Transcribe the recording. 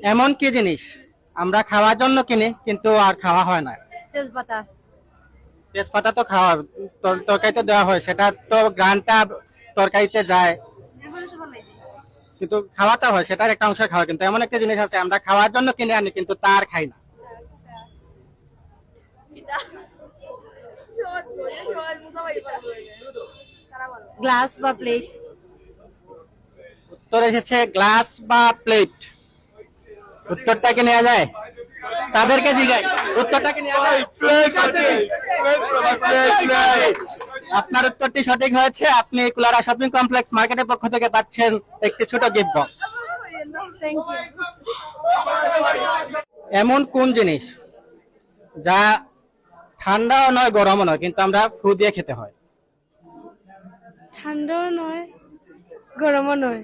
এমন কি জিনিস আমরা খাওয়ার জন্য কিনি কিন্তু আর খাওয়া হয় না? তেজপাতা। তেজপাতা তো খাওয়া তরকারিতে দেওয়া হয়, সেটা তো গ্রানটা তরকারিতে যায়, কিন্তু খাওয়াতে হয়, সেটার একটা অংশ খাওয়া। কিন্তু এমন একটা জিনিস আছে আমরা খাওয়ার জন্য কিনে আনি কিন্তু তার খাই না। গ্লাস বা প্লেট। উত্তর এসেছে গ্লাস বা প্লেট। উত্তরটা কি নেওয়া যায়? তাদেরকে জিজ্ঞাই, উত্তরটা কি নেওয়া যায়? আপনার উত্তরটি সঠিক হয়েছে। আপনি কুলারা শপিং কমপ্লেক্স মার্কেটের পক্ষ থেকে পাচ্ছেন একটি ছোট গিফট বক্স। এমন কোন জিনিস যা ঠান্ডাও নয় গরমও নয় কিন্তু আমরা ফু দিয়ে খেতে হয়? ঠান্ডাও নয়, গরমও নয়।